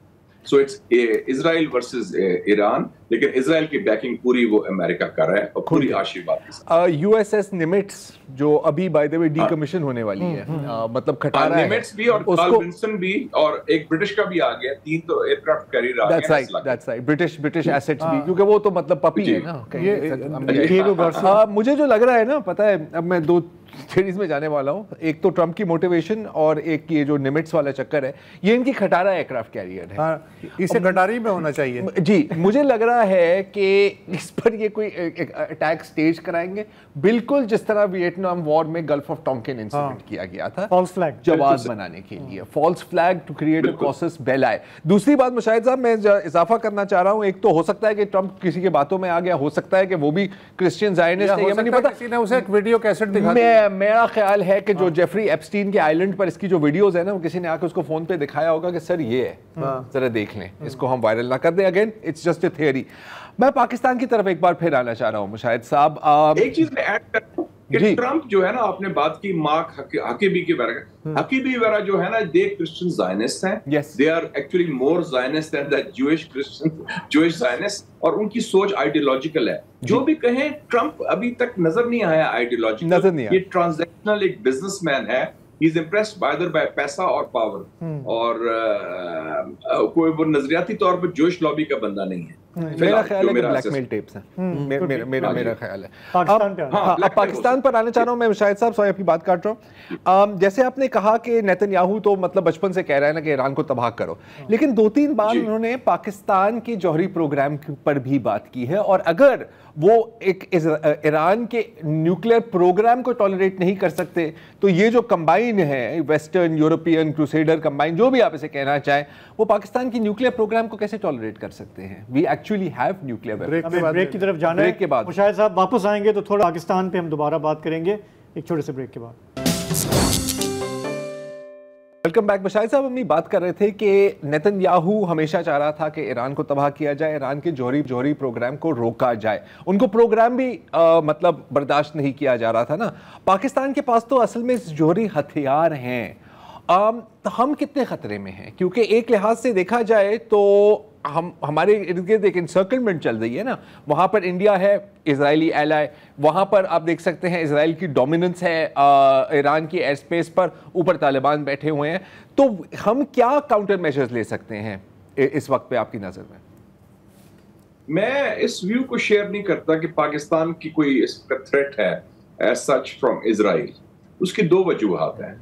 So it's Israel versus Iran, لیکن اسرائیل کی بیکنگ پوری وہ امریکہ کر رہا ہے اور پوری آشیرواد کے ساتھ. یو ایس ایس نمیٹس جو ابھی by the way D commission ہونے والی ہے، مطلب کھٹارا ہے، نمیٹس بھی اور کارل ونسٹن بھی، اور ایک برٹش کا بھی آ گیا، 3 تو ایئر کرافٹ کیریئر آ گیا. دیٹس رائٹ، برٹش ایسٹس بھی، کیونکہ وہ تو مطلب پپی ہے نا. مجھے جو لگ رہا ہے نا، پتہ ہے، اب میں 2 تھیریز میں جانے والا ہوں. ایک تو ٹرمپ کی موٹیویشن اور ایک یہ جو نمٹس والا چکر ہے، یہ ان کی کھٹارا ایئر کرافٹ کیریئر ہے. اسے کھٹاری میں ہونا چاہیے. جی مجھے لگ رہا ہے کہ اس پر یہ کوئی اٹیک سٹیج کرائیں گے، بالکل جس طرح ویتنام وار میں گلف آف ٹانکن انسیڈنٹ کیا گیا تھا، فالس فلیگ جواز بنانے کے لیے، false flag to create a casus belli. دوسری بات مشاہد صاحب میں اضافہ کرنا چاہ رہا ہوں، ایک تو ہو سکتا ہے کہ ٹرمپ کسی کے باتوں میں آ گیا، ہو سکتا ہے کہ وہ بھی کرسچین زائنسٹ ہے، یہ نہیں پتا، کسی نے اسے ایک ویڈیو کیسٹ دکھا دیا. میرا خیال ہے کہ جو جیفری ایپسٹین کے آئیلینڈ پر اس کی جو ویڈیوز ہیں نا، وہ کسی نے آ کے اس کو فون پہ دکھایا ہوگا کہ سر یہ ہے، ذرا دیکھ لیں، اس کو ہم وائرل نہ کر دیں. Again it's just a theory. میں پاکستان کی طرف ایک بار پھر آنا چاہ رہا ہوں مشاہد صاحب. ایک چیز میں ایڈ کرتا ہوں، کہ ٹرمپ جو ہے نا, آپ نے بات کی مارک حکیبی کے بارے میں, حکیبی وغیرہ جو ہے نا, دے کرسچن زائنسٹ ہیں, they are actually more Zionist than the Jewish Zionist, اور ان کی سوچ آئیڈیولوجیکل ہے. جو بھی کہیں ٹرمپ ابھی تک نظر نہیں آیا آئیڈیولوجیکل, یہ ٹرانزیکشنل ایک بزنس مین ہے. He is impressed either by پیسہ اور پاور, اور کوئی وہ نظریاتی طور پر جوش لابی کا بندہ نہیں ہے. میرا خیال ہے کہ بلیک میل ٹیپس ہیں, میرا خیال ہے. پاکستان پر آنا چاہ رہا ہوں میں مشاہد صاحب, سوری آپ کی بات کاٹ رہا ہوں. جیسے آپ نے کہا کہ نیتن یاہو تو مطلب بچپن سے کہہ رہا ہے نا کہ ایران کو تباہ کرو, لیکن 2-3 بار انہوں نے پاکستان کے جوہری پروگرام پر بھی بات کی ہے, اور اگر وہ ایک ایران کے نیوکلیئر پروگرام کو ٹالریٹ نہیں کر سکتے تو یہ جو کمبائن ہے ویسٹرن یورپین کروسیڈر کمبائن, جو بھی آپ اسے کہنا چاہیں, وہ پاکستان کی نیوکلیئر پروگرام کو کیسے ٹالریٹ کر سکتے ہیں؟ We actually have nuclear weapon. Break کی طرف جانا ہے, بریک کے بعد مشاہد صاحب واپس آئیں گے تو تھوڑا پاکستان پہ ہم دوبارہ بات کریں گے ایک چھوٹے سے بریک کے بعد. Welcome back. مشاہد صاحب ہم بات کر رہے تھے کہ نیتن یاہو ہمیشہ چاہ رہا تھا کہ ایران کو تباہ کیا جائے, ایران کے جوہری پروگرام کو روکا جائے. ان کو پروگرام بھی مطلب برداشت نہیں کیا جا رہا تھا نا. پاکستان کے پاس تو اصل میں جوہری ہتھیار ہیں, ہم کتنے خطرے میں ہیں؟ کیونکہ ایک لحاظ سے دیکھا جائے تو ہمارے ارد گرد ایک انسرکلمنٹ چل رہی ہے نا, وہاں پر انڈیا ہے اسرائیلی ایلائی, وہاں پر آپ دیکھ سکتے ہیں اسرائیل کی ڈومیننس ہے ایران کی ایئر سپیس پر, اوپر طالبان بیٹھے ہوئے ہیں. تو ہم کیا کاؤنٹر میجرز لے سکتے ہیں اس وقت پہ آپ کی نظر میں؟ میں اس ویو کو شیئر نہیں کرتا کہ پاکستان کی کوئی اس کا تھریٹ ہے ایز سچ فرام اسرائیل. اس کی 2 وجوہات ہیں.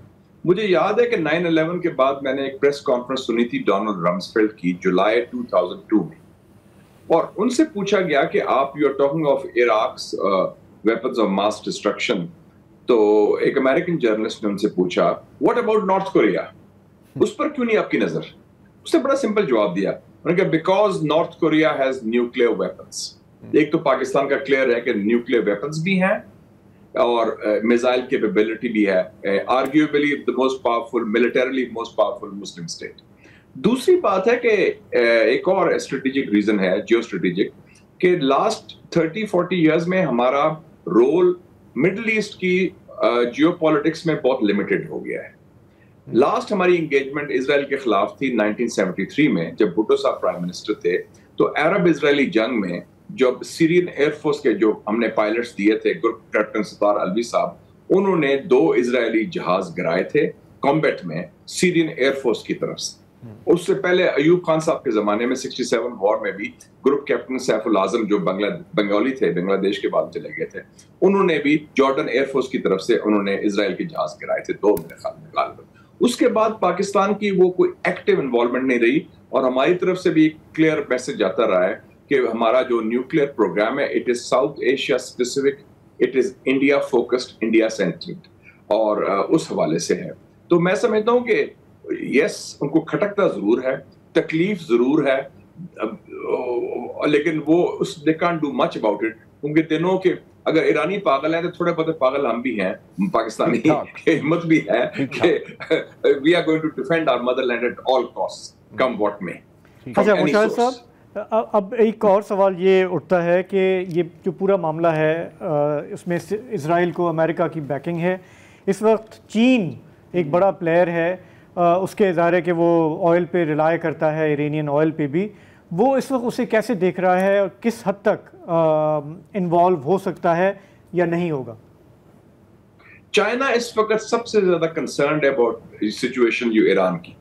مجھے یاد ہے کہ 9/11 کے بعد میں نے ایک پریس کانفرنس سنی تھی ڈونلڈ رمسفیلڈ کی جولائی 2002 میں, اور ان سے پوچھا گیا کہ آپ you are talking of Iraq's weapons of mass destruction. تو ایک امریکن جرنلسٹ نے ان سے پوچھا واٹ اباؤٹ نارتھ کوریا, اس پر کیوں نہیں آپ کی نظر؟ اس نے بڑا سمپل جواب دیا, انہوں نے کہا because north Korea has nuclear weapons. ایک تو پاکستان کا کلیئر ہے کہ نیوکلیئر ویپنس بھی ہیں اور میزائل کیپیبلٹی بھی ہے, آرگیوبلی the most powerful, militarily most powerful Muslim state. دوسری بات ہے کہ ایک اور اسٹریٹجک ریزن ہے, جیو اسٹریٹجک, کہ لاسٹ 30-40 ایئرز میں ہمارا رول مڈل ایسٹ کی جیو پالیٹکس میں بہت لمیٹڈ ہو گیا ہے. لاسٹ ہماری انگیجمنٹ اسرائیل کے خلاف تھی 1973 میں, جب بھٹو صاحب پرائم منسٹر تھے. تو عرب اسرائیلی جنگ میں جب سیرین ایئر فورس کے جو ہم نے پائلٹس دیے تھے, گروپ کیپٹن ستار الوی صاحب, انہوں نے 2 اسرائیلی جہاز گرائے تھے کمبیٹ میں سیرین ایئر فورس کی طرف سے. اس سے پہلے ایوب خان صاحب کے زمانے میں 67 وار میں بھی گروپ کیپٹن سیف العظم جو بنگالی تھے, بنگلہ دیش کے بعد چلے گئے تھے, انہوں نے بھی جارڈن ایئر فورس کی طرف سے انہوں نے اسرائیل کے جہاز گرائے تھے 2 میرے خیال میں غالباً. اس کے بعد پاکستان کی وہ کوئی ایکٹیو انوالومنٹ نہیں رہی, اور ہماری طرف سے بھی ایک کلیئر میسج آتا رہا ہے کہ ہمارا جو نیوکلیئر پروگرام ہے it is south Asia specific, it is India focused, India centred, اور اس حوالے سے ہے. تو میں سمجھتا ہوں کہ یس ان کو کھٹکتا ضرور ہے, تکلیف ضرور ہے, لیکن وہ they can't do much about it. ان کے دنوں کے اگر ایرانی پاگل ہیں تو تھوڑے بہت پاگل ہم بھی ہیں, پاکستانی ہمت بھی ہے کہ we are going to defend our motherland at all cost come what میں. اچھا مشاہد صاحب, اب ایک اور سوال یہ اٹھتا ہے کہ یہ جو پورا معاملہ ہے اس میں اسرائیل کو امریکہ کی بیکنگ ہے. اس وقت چین ایک بڑا پلیئر ہے, اس کے ظاہر ہے کہ وہ آئل پہ ریلائی کرتا ہے, ایرانین آئل پہ بھی. وہ اس وقت اسے کیسے دیکھ رہا ہے اور کس حد تک انوالو ہو سکتا ہے یا نہیں ہوگا؟ چائنا اس وقت سب سے زیادہ کنسرنڈ ہے اباؤٹ سچویشن جو ایران کی,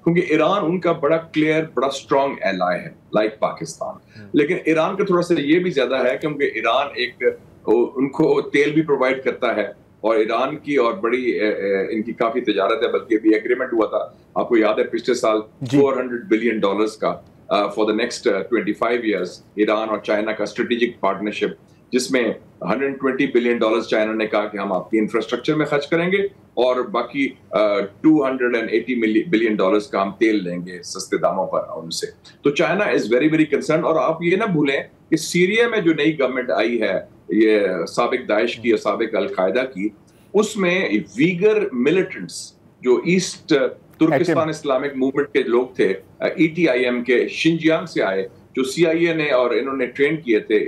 کیونکہ ایران ان کا بڑا کلیئر بڑا اسٹرانگ ایلائی ہے لائک پاکستان. لیکن ایران کا تھوڑا سا یہ بھی زیادہ ہے کیونکہ ایران ایک ان کو تیل بھی پرووائڈ کرتا ہے, اور ایران کی اور بڑی ان کی کافی تجارت ہے, بلکہ بھی ایگریمنٹ ہوا تھا آپ کو یاد ہے پچھلے سال $400 بلین کا for the next 25 years, Iran اور چائنا کا اسٹریٹجک پارٹنرشپ, جس میں $120 بلین چائنا نے کہا کہ ہم آپ کی انفراسٹرکچر میں خرچ کریں گے, اور باقی $280 بلین کا ہم تیل لیں گے سستے داموں پر ان سے. تو China is very very concern. اور آپ یہ نہ بھولیں کہ سیریا میں جو نئی گورنمنٹ آئی ہے, یہ سابق داعش کی اور سابق القاعدہ کی, اس میں ویگر ملیٹنٹس جو ایسٹ ترکستان اسلامک موومنٹ کے لوگ تھے, ETIM کے شنجیانگ سے آئے, جو CIA نے اور انہوں نے ٹرین کیے تھے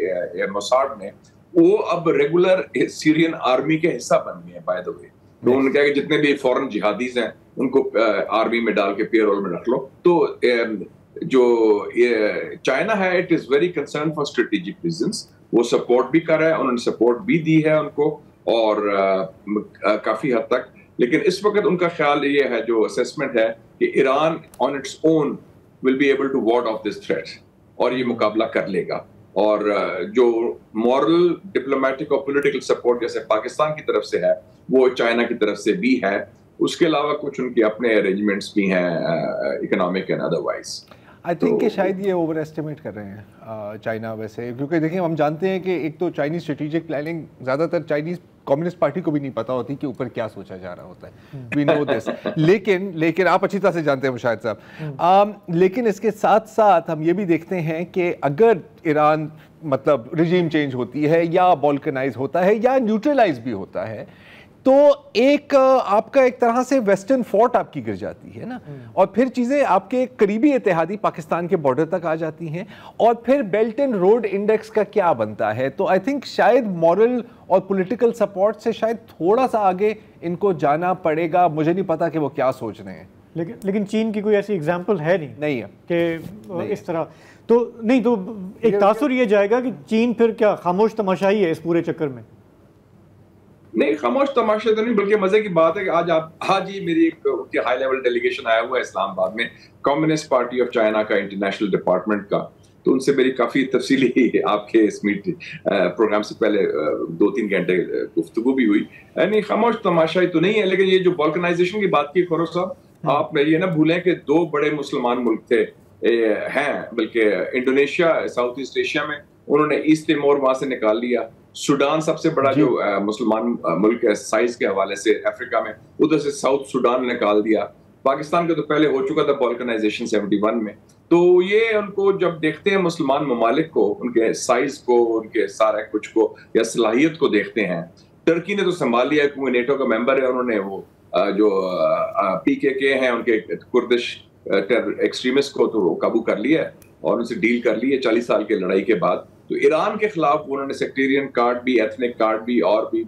موساڈ نے, وہ اب ریگولر سیرین آرمی کے حصہ بن گئے ہیں بائی دا وے. تو انہوں نے کہا کہ جتنے بھی فورن جہادیز ہیں ان کو آرمی میں ڈال کے پے رول میں رکھ لو. تو جو چائنا ہے it is very concern for strategic reasons. وہ سپورٹ بھی کر رہا ہے, انہوں نے سپورٹ بھی دی ہے ان کو اور کافی حد تک. لیکن اس وقت ان کا خیال یہ ہے, جو اسیسمنٹ ہے, کہ Iran on its own will be able to ward off this threat, اور یہ مقابلہ کر لے گا. اور جو مورل, ڈپلومیٹک اور پولیٹیکل سپورٹ جیسے پاکستان کی طرف سے ہے وہ چائنا کی طرف سے بھی ہے. اس کے علاوہ کچھ ان کے اپنے ارینجمنٹس بھی ہیں economic and otherwise. I think کہ شاید یہ اوور ایسٹیمیٹ کر رہے ہیں چائنا ویسے, کیونکہ دیکھیں ہم جانتے ہیں کہ ایک تو چائنیز اسٹریٹجک پلاننگ زیادہ تر چائنیز کمیونسٹ پارٹی کو بھی نہیں پتا ہوتی کہ اوپر کیا سوچا جا رہا ہوتا ہے. وی نو دس. لیکن آپ اچھی طرح سے جانتے ہیں مشاہد صاحب. لیکن اس کے ساتھ ساتھ ہم یہ بھی دیکھتے ہیں کہ اگر ایران مطلب رجیم چینج ہوتی ہے یا بالکنائز ہوتا ہے یا نیوٹرلائز بھی ہوتا ہے, تو ایک آپ کا ایک طرح سے ویسٹرن فورٹ آپ کی گر جاتی ہے نا, اور پھر چیزیں آپ کے قریبی اتحادی پاکستان کے بارڈر تک آ جاتی ہیں, اور پھر بیلٹ اینڈ روڈ انڈیکس کا کیا بنتا ہے. تو آئی تھنک شاید مورل اور پولیٹیکل سپورٹ سے شاید تھوڑا سا آگے ان کو جانا پڑے گا. مجھے نہیں پتا کہ وہ کیا سوچ رہے ہیں, لیکن چین کی کوئی ایسی ایگزامپل ہے نہیں ہے کہ اس طرح. تو نہیں, تو ایک تاثر یہ جائے گا کہ چین پھر کیا خاموش تماشائی ہے اس پورے چکر میں. نہیں, خاموش تماشا تو نہیں, بلکہ مزے کی بات ہے کہ آج ہی میری ایک ہائی لیول ڈیلیگیشن آیا ہوا ہے اسلام آباد میں, کمیونسٹ پارٹی آف چائنا کا انٹرنیشنل ڈپارٹمنٹ کا. تو ان سے میری کافی تفصیلی آپ کے اس پروگرام سے پہلے 2-3 گھنٹے گفتگو بھی ہوئی. یعنی خاموش تماشائی تو نہیں ہے, لیکن یہ جو بالکنائزیشن کی بات کی فروز صاحب, آپ یہ نہ بھولیں کہ 2 بڑے مسلمان ملک تھے ہیں, بلکہ انڈونیشیا ساؤتھ ایسٹ ایشیا میں انہوں نے ایسٹ تیمور وہاں سے نکال لیا. سوڈان سب سے بڑا جو مسلمان ملک ہے سائز کے حوالے سے افریقہ میں, ادھر سے ساؤتھ سوڈان نکال دیا. پاکستان کا تو پہلے ہو چکا تھا بالکنائزیشن 71 میں. تو یہ ان کو جب دیکھتے ہیں مسلمان ممالک کو, ان کے سائز کو, ان کے سارے کچھ کو یا صلاحیت کو دیکھتے ہیں. ٹرکی نے تو سنبھال لیا کیونکہ نیٹو کا ممبر ہے, انہوں نے وہ جو PKK ہیں ان کے کردش ایکسٹریمسٹ کو تو قابو کر لیا ہے اور ان سے ڈیل کر لی ہے 40 سال کی لڑائی کے بعد. تو ایران کے خلاف انہوں نے سیکٹیرین کارڈ بھی, ایتھنک کارڈ بھی, اور بھی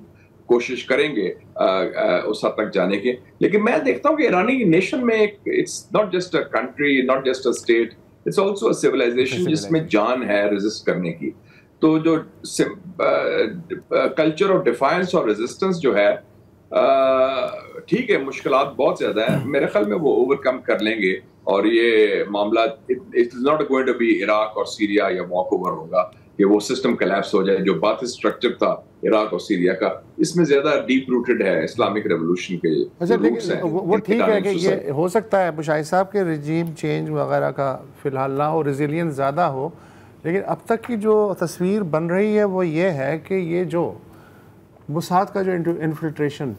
کوشش کریں گے اس حد تک جانے کے. لیکن میں دیکھتا ہوں کہ ایرانی نیشن میں it's not just a country, not just a state, it's also a civilization جس میں جان ہے ریزسٹ کرنے کی. تو جو کلچر آف ڈیفائنس اور ریزسٹنس جو ہے, ٹھیک ہے مشکلات بہت زیادہ ہیں, میرے خیال میں وہ اوور کم کر لیں گے. اور یہ معاملہ it is not going to be Iraq اور سیریا یا واک اوور ہوگا کہ وہ سسٹم کلیپس ہو جائے. جو بات اسٹرکچر تھا عراق اور سیریا کا, اس میں زیادہ ڈیپ روٹڈ ہے اسلامک ریولوشن کے. وہ ٹھیک ہے کہ یہ ہو سکتا ہے مشاہد صاحب کے رجیم چینج وغیرہ کا فی الحال نہ ہو, ریزیلینس زیادہ ہو, لیکن اب تک کی جو تصویر بن رہی ہے وہ یہ ہے کہ یہ جو موساد کا جو انفلٹریشن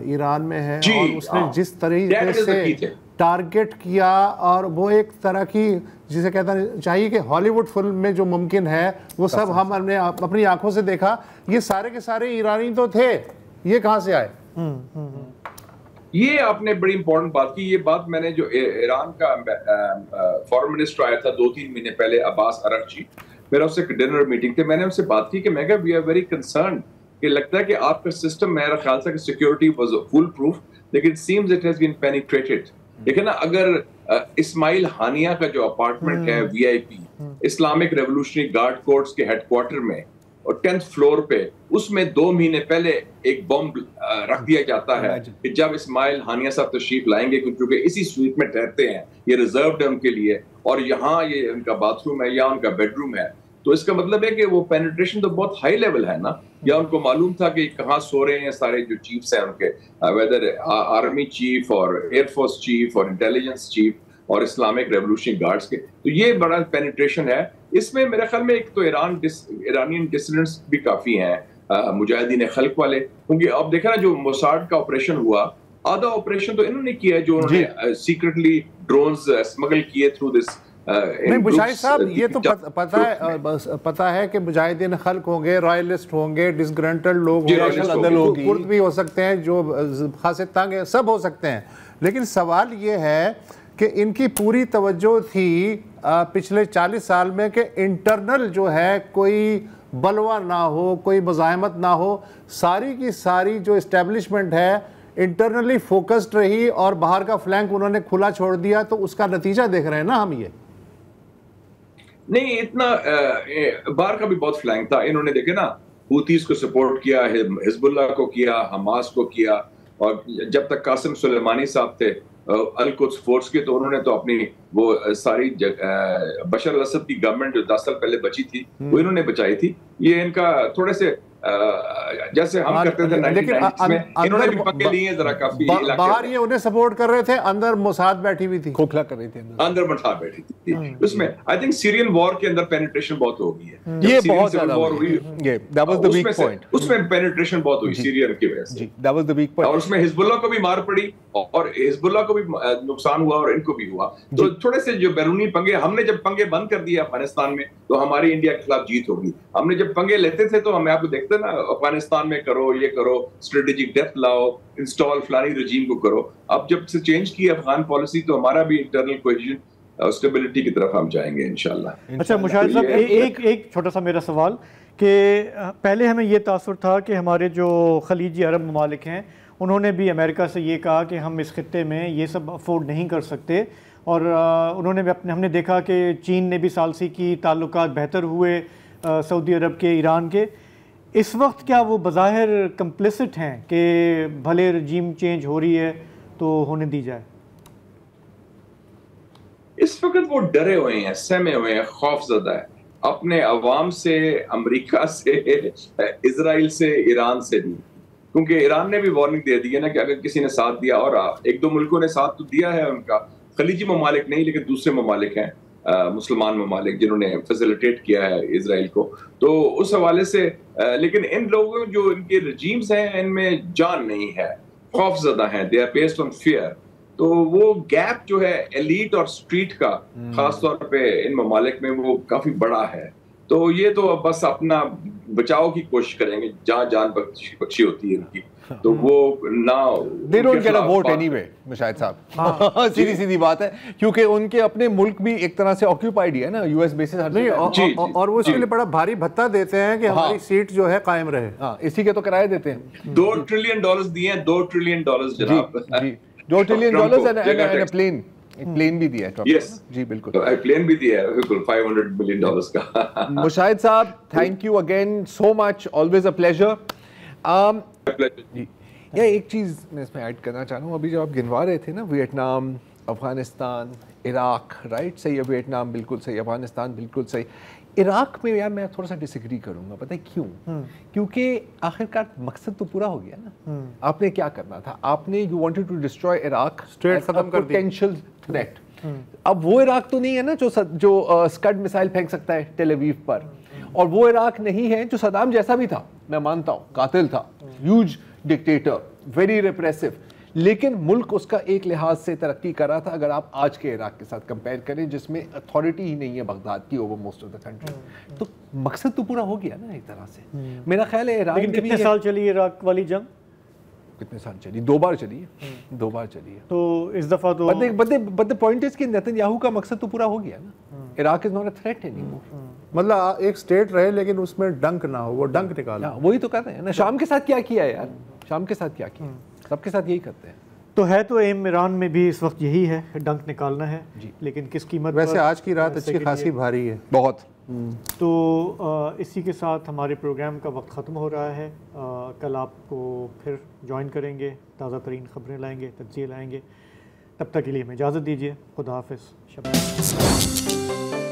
ایران میں ہے, اور اس نے جس طریقے سے ٹارگٹ کیا, اور وہ ایک طرح کی جسے کہتا چاہیے کہ ہالی ووڈ فلم میں جو ممکن ہے وہ سب ہم نے اپنی آنکھوں سے دیکھا. یہ سارے کے سارے ایرانی تو تھے, یہ کہاں سے آئے؟ یہ آپ نے بڑی امپورٹنٹ بات کی. یہ بات میں نے جو ایران کا فارن منسٹر آیا تھا 2-3 مہینے پہلے, عباس ارغچی, میرا اس سے ڈنر میٹنگ تھے, میں نے ان سے بات کی کہ میں کہا وی آر ویری کنسرنڈ کہ لگتا ہے کہ آپ کا سسٹم, میرا خیال تھا کہ سیکیورٹی واز فل پروف, لیکن سیمز اٹ ہیز بین پینیٹریٹڈ. لیکن نا اگر اسماعیل ہانیہ کا جو اپارٹمنٹ ہے VIP Islamic revolutionary guard courts کے ہیڈ کوارٹر میں اور 10th فلور پہ, اس میں 2 مہینے پہلے ایک بم رکھ دیا جاتا ہے کہ جب اسماعیل ہانیہ صاحب تشریف لائیں گے, کیونکہ اسی سویٹ میں ٹھہرتے ہیں, یہ ریزروڈ ہے ان کے لیے, اور یہاں یہ ان کا باتھ روم ہے یا ان کا بیڈ روم ہے. تو اس کا مطلب ہے کہ وہ پینیٹریشن تو بہت ہائی لیول ہے نا. یا ان کو معلوم تھا کہ کہاں سو رہے ہیں سارے جو چیفز ہیں ان کے, ویدر آرمی چیف اور ایئر فورس چیف اور انٹیلیجنس چیف اور اسلامک ریولوشنری گارڈز کے. تو یہ بڑا پینیٹریشن ہے اس میں. میرے خیال میں ایک تو ایرانین ڈسیڈنٹس بھی کافی ہیں, مجاہدین خلق والے, کیونکہ اب دیکھا نا جو موساد کا آپریشن ہوا, آدھا آپریشن تو انہوں نے کیا ہے, جو انہوں نے سیکرٹلی ڈرونز اسمگل کیے تھرو دس. نہیں مشاہد صاحب, یہ تو پتہ ہے کہ مجاہدین خلق ہوں گے, رائلسٹ ہوں گے, ڈسگرنٹل لوگ ہوں گے, کرد بھی ہو سکتے ہیں, جو خاصے تنگ ہیں, سب ہو سکتے ہیں. لیکن سوال یہ ہے کہ ان کی پوری توجہ تھی پچھلے 40 سال میں کہ انٹرنل جو ہے کوئی بلوا نہ ہو, کوئی مزاحمت نہ ہو, ساری کی ساری جو اسٹیبلشمنٹ ہے انٹرنلی فوکسڈ رہی اور باہر کا فلینک انہوں نے کھلا چھوڑ دیا, تو اس کا نتیجہ دیکھ رہے ہیں نا ہم. یہ نہیں, اتنا باہر کا بھی بہت فلینک تھا. انہوں نے دیکھے نا ہوتیز کو سپورٹ کیا, حزب اللہ کو کیا, حماس کو کیا, اور جب تک قاسم سلیمانی صاحب تھے القدس فورس کے, تو انہوں نے تو اپنی وہ ساری بشار الاسد کی گورنمنٹ جو 10 سال پہلے بچی تھی وہ انہوں نے بچائی تھی. یہ ان کا تھوڑے سے جیسے ہم کرتے تھے 1990 میں, انہوں نے بھی پکے لیے ہیں ذرا کافی. باہر یہ انہیں سپورٹ کر رہے تھے, اندر موساد بیٹھی ہوئی تھی, کھوکھلا کر رہی تھی, اندر موساد بیٹھی تھی. اس میں آئی تھنک سیرین وار کے اندر پینیٹریشن بہت ہو گئی ہے. یہ بہت زیادہ ہوئی, that was the weak point. اس میں پینیٹریشن بہت ہوئی سیرین کی وجہ سے, that was the weak point. اور اس میں حزب اللہ کو بھی مار پڑی, اور حزب اللہ کو بھی نقصان ہوا اور ان کو بھی ہوا. تو تھوڑے سے جو بیرونی پنگے, ہم نے جب پنگے بند کر دیے افغانستان میں تو ہماری انڈیا کے خلاف جیت ہوگی. ہم نے جب پنگے لیتے تھے تو ہمیں آپ کو دیکھتے نا افغانستان میں کرو, یہ کرو, اسٹریٹجک ڈیپتھ لاؤ, انسٹال فلانی رجیم کو کرو. اب جب سے چینج کی افغان پالیسی تو ہمارا بھی انٹرنل کوہیژن, اسٹیبلٹی کی طرف ہم جائیں گے انشاءاللہ. اچھا مشاہد صاحب, ایک چھوٹا سا میرا سوال کہ پہلے ہمیں یہ تاثر تھا کہ ہمارے جو خلیجی عرب ممالک ہیں انہوں نے بھی امریکہ سے یہ کہا کہ ہم اس خطے میں یہ سب افورڈ نہیں کر سکتے, اور انہوں نے بھی ہم نے دیکھا کہ چین نے بھی ثالثی کی, تعلقات بہتر ہوئے سعودی عرب کے, ایران کے. اس وقت کیا وہ بظاہر کمپلیسٹ ہیں کہ بھلے رجیم چینج ہو رہی ہے تو ہونے دی جائے؟ اس وقت وہ ڈرے ہوئے ہیں, سہمے ہوئے ہیں, خوف زدہ ہے اپنے عوام سے, امریکہ سے, اسرائیل سے, ایران سے بھی. کیونکہ ایران نے بھی وارننگ دے دی ہے نا کہ اگر کسی نے ساتھ دیا, اور ایک دو ملکوں نے ساتھ تو دیا ہے ان کا, خلیجی ممالک نہیں لیکن دوسرے ممالک ہیں, مسلمان ممالک جنہوں نے فیسیلیٹیٹ کیا ہے اسرائیل کو, تو اس حوالے سے. لیکن ان لوگوں جو ان کے رجیمز ہیں ان میں جان نہیں ہے, خوف زدہ ہیں, they are based on fear. تو وہ گیپ جو ہے ایلیٹ اور اسٹریٹ کا خاص طور پہ ان ممالک میں وہ کافی بڑا ہے. تو یہ تو بس اپنا بچاؤ کی کوشش کریں گے, جہاں جان بخشی ہوتی ہے ان کی, تو وہ نہ they don't get a vote anyway Mushahid صاحب. سیدھی سیدھی بات ہے, کیونکہ ان کے اپنے ملک بھی ایک طرح سے آکیوپائیڈ ہی ہے نا, یو ایس بیسز ہر جگہ, اور وہ اس کے لیے بڑا بھاری بھتہ دیتے ہیں کہ ہماری سیٹ جو ہے قائم رہے. ہاں, اسی کے تو کرائے دیتے ہیں. $2 ٹریلین دیے ہیں, $2 ٹریلین جناب. جی, $2 ٹریلین پلین بھی دیا ہے. جی بالکل, پلین بھی دیا ہے, بالکل $500 ملین کا. مشاہد صاحب, thank you again so much, always a pleasure. جی, یہ ایک چیز میں اس میں ایڈ کرنا چاہ رہا ہوں. ابھی جب آپ گنوا رہے تھے نا, ویتنام, افغانستان, عراق, رائٹ, صحیح ہے, ویتنام بالکل صحیح, افغانستان بالکل صحیح. عراق میں یار میں تھوڑا سا ڈس ایگری کروں گا, پتہ ہے کیوں؟ کیونکہ آخرکار مقصد تو پورا ہو گیا نا. آپ نے کیا کرنا تھا, آپ نے you wanted to destroy Iraq, اسٹریٹ ختم کر دیا, پوٹینشیل تھریٹ. اب وہ عراق تو نہیں ہے نا جو اسکڈ میسائل پھینک سکتا ہے ٹیل اویو پر, اور وہ عراق نہیں ہے جو صدام جیسا بھی تھا, میں مانتا ہوں قاتل تھا, ہیوج ڈکٹیٹر, ویری ریپریسو, لیکن ملک اس کا ایک لحاظ سے ترقی کر رہا تھا. اگر آپ آج کے عراق کے ساتھ کمپیئر کریں جس میں اتھارٹی ہی نہیں ہے بغداد کی over most of the country, تو مقصد تو پورا ہو گیا نا ایک طرح سے. میرا خیال ہے عراق, لیکن کتنے سال چلی عراق والی جنگ؟ کتنے سال چلی؟ 2 بار چلی ہے, 2 بار چلی ہے. تو اس دفعہ تو but the point is کہ نیتن یاہو کا مقصد تو پورا ہو گیا نا. Iraq is not a threat any more. مطلب ایک اسٹیٹ رہے لیکن اس میں ڈنک نہ ہو, وہ ڈنک نکالا. وہی تو کہتے ہیں نا, شام کے ساتھ کیا کیا ہے یار, شام کے ساتھ کیا کیا, سب کے ساتھ یہی کرتے ہیں. تو ہے تو ایم ایران میں بھی اس وقت یہی ہے, ڈنک نکالنا ہے, لیکن کس قیمت. ویسے آج کی رات اچھی خاصی بھاری ہے, بہت. تو اسی کے ساتھ ہمارے پروگرام کا وقت ختم ہو رہا ہے. کل آپ کو پھر جوائن کریں گے, تازہ ترین خبریں لائیں گے, تجزیے لائیں گے. تب تک کے لیے ہمیں اجازت دیجیے. خدا حافظ. شب